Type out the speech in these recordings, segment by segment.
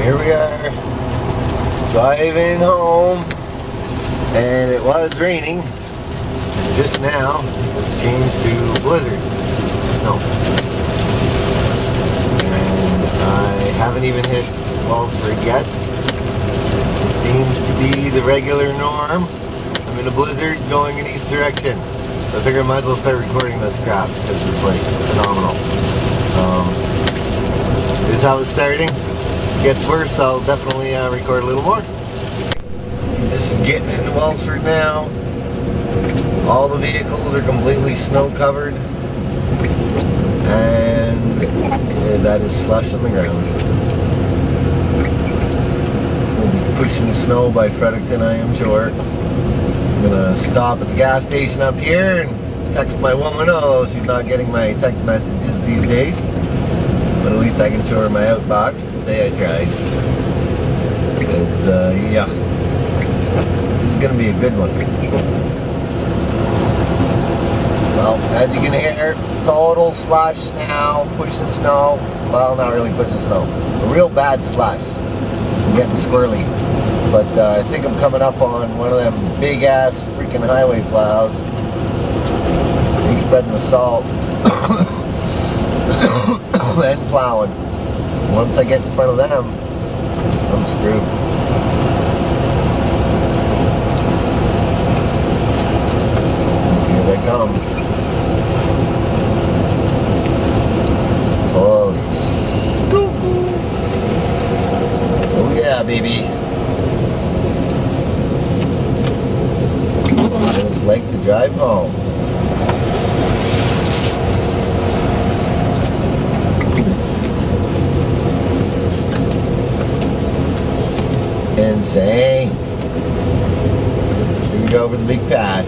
Here we are, driving home, and it was raining, and just now it's changed to blizzard, snow. And I haven't even hit Walsford yet. It seems to be the regular norm. I'm in a blizzard going in east direction. So I figure I might as well start recording this crap because it's like phenomenal. This is how it's starting. Gets worse, I'll definitely record a little more. Just getting into Walsford now. All the vehicles are completely snow covered, and that is slush on the ground. We'll be pushing snow by Fredericton, I am sure. I'm gonna stop at the gas station up here and text my woman. Oh, she's not getting my text messages these days. But at least I can show her my outbox to say I tried. Because, yeah, this is going to be a good one. Well, as you can hear, total slush now, pushing snow. Well, not really pushing snow. A real bad slush. I'm getting squirrely. But I think I'm coming up on one of them big-ass freaking highway plows. He's spreading the salt. And plowing. Once I get in front of them, I'm screwed. Here they come. Holy scoo-hoo. Oh yeah, baby. What it's like to drive home. Insane. Here we go over the big pass.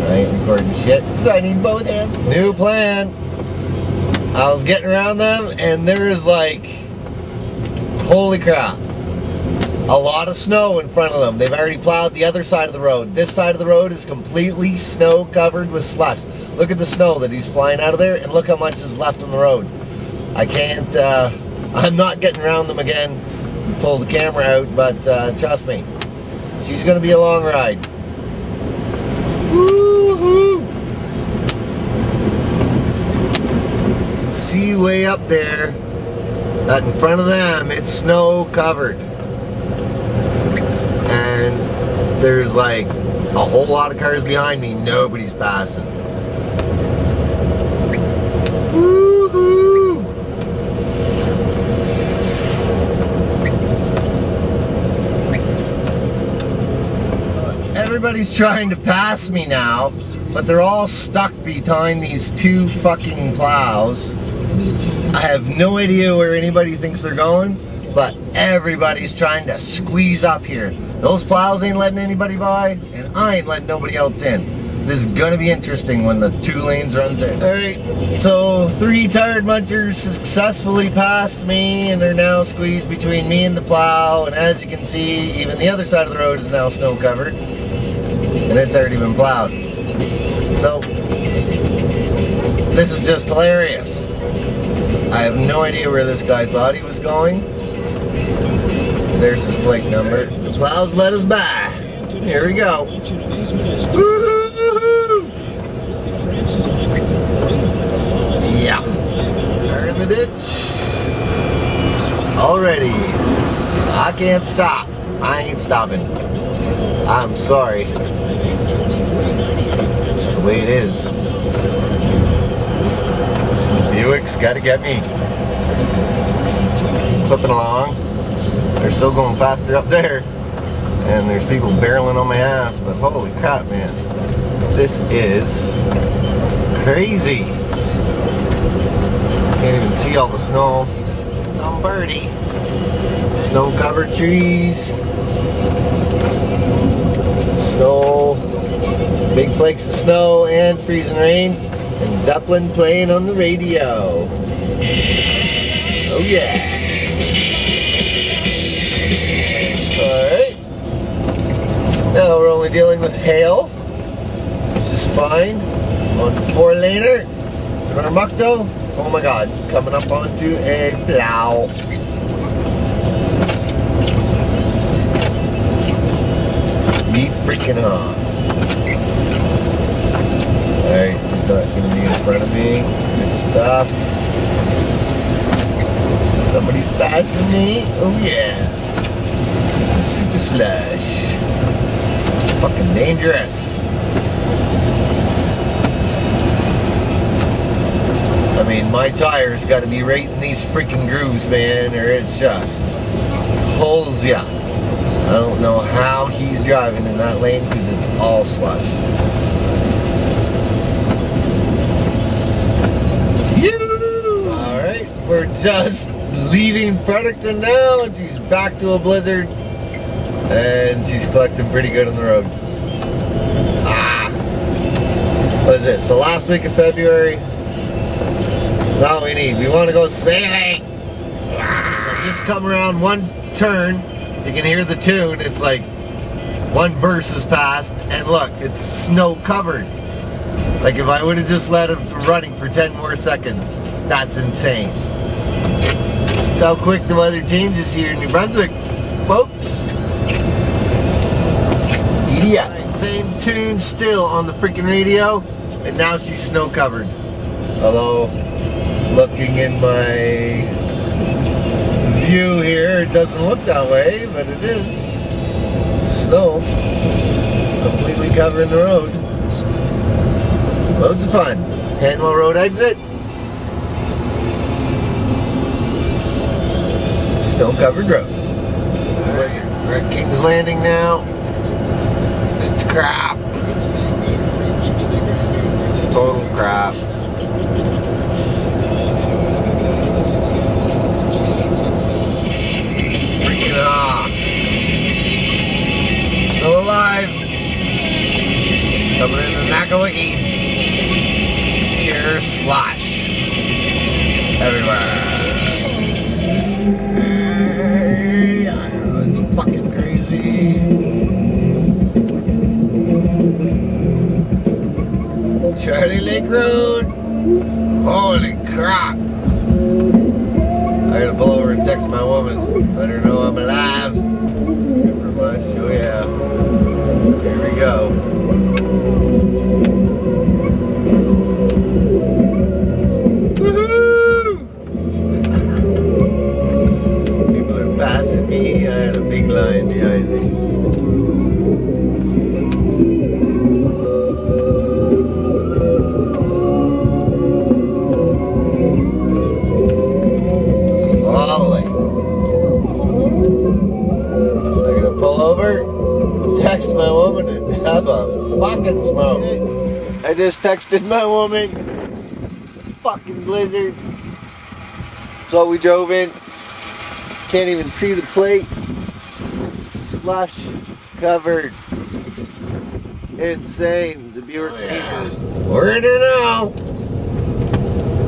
I ain't recording shit because I need both hands. New plan. I was getting around them and there is like, holy crap, a lot of snow in front of them. They've already plowed the other side of the road. This side of the road is completely snow covered with slush. Look at the snow that he's flying out of there and look how much is left on the road. I can't, I'm not getting around them again. Pull the camera out, but trust me, she's going to be a long ride. Woo-hoo! See way up there that in front of them it's snow covered, and there's like a whole lot of cars behind me. Nobody's passing. Woo-hoo! Everybody's trying to pass me now, but they're all stuck behind these two fucking plows. I have no idea where anybody thinks they're going, but everybody's trying to squeeze up here. Those plows ain't letting anybody by, and I ain't letting nobody else in. This is gonna be interesting when the 2 lanes runs in. Alright, so 3 tired munchers successfully passed me, and they're now squeezed between me and the plow, and as you can see, even the other side of the road is now snow covered. And it's already been plowed. So, this is just hilarious. I have no idea where this guy thought he was going. There's his plate number. The plows let us by. Here we go. Woo-hoo-hoo-hoo. Yeah. They're in the ditch. Already. I can't stop. I ain't stopping. I'm sorry. Just the way it is. Buick's gotta get me. Flipping along. They're still going faster up there. And there's people barreling on my ass, but holy crap, man. This is crazy. Can't even see all the snow. Some birdie. Snow-covered trees. Snow, big flakes of snow and freezing rain, and Zeppelin playing on the radio. Oh yeah. Alright. Now we're only dealing with hail, which is fine. On the 4-laner, Carmucto. Oh my god, coming up onto a plow. freaking on. Alright, he's not going to be in front of me. Good stuff. Somebody's passing me. Oh yeah. Super slush. Fucking dangerous. I mean, my tires got to be right in these freaking grooves, man, or it's just pulls ya. I don't know how he's driving in that lane because it's all slush. Alright, we're just leaving Fredericton now, and she's back to a blizzard, and she's collecting pretty good on the road. What is this, the last week of February? That's all we need. We want to go sailing. Just come around one turn, you can hear the tune. It's like one verse is passed, and look, it's snow covered. Like if I would have just let it running for 10 more seconds, that's insane. That's how quick the weather changes here in New Brunswick, folks. Yeah, same tune still on the freaking radio, and now she's snow covered. Although, looking in my view here, it doesn't look that way, but it is. Snow completely covering the road. Loads of fun. Hanwell Road exit. Snow covered road. Alright, we're at King's Landing now. It's crap. Total crap. Freaking off. Still alive. Coming in the Nakawiki. Pure slush. Everywhere. I don't know, it's fucking crazy. Charlie Lake Road. Holy crap. I gotta pull over and text my woman. Let her know I'm alive. Super much. Oh yeah. Here we go. Woohoo! People are passing me. I had a big line behind me. Text my woman and have a fucking smoke. I just texted my woman. Fucking blizzard. So we drove in. Can't even see the plate. Slush covered. Insane. The Buick Keeper. We're in here now.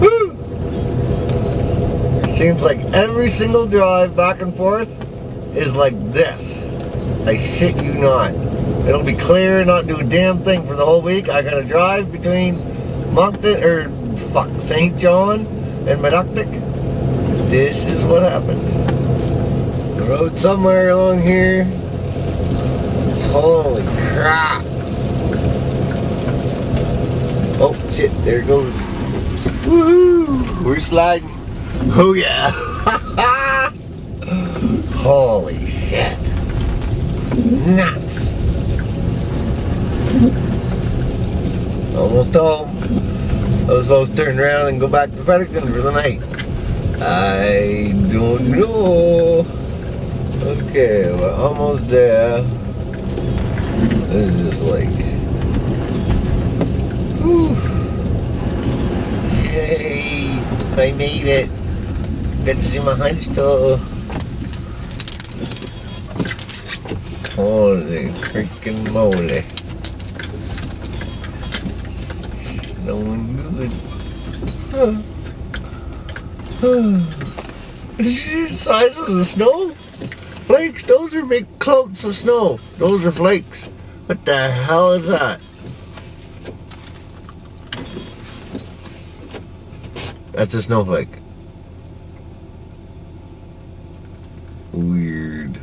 Woo! It seems like every single drive back and forth is like this. I shit you not. It'll be clear, not do a damn thing for the whole week. I gotta drive between St. John and Meduktik. This is what happens. The road somewhere along here. Holy crap. Oh shit, there it goes. Woohoo! We're sliding. Oh yeah. Holy shit. Nuts. Almost home. I was supposed to turn around and go back to Fredericton for the night. I don't know. Okay, we're almost there. This is just like... Whew. Yay! I made it. Got to do my hunch though. Holy freaking moly. No one good. The size of the snow? Flakes, those are big clumps of snow. Those are flakes. What the hell is that? That's a snowflake. Weird.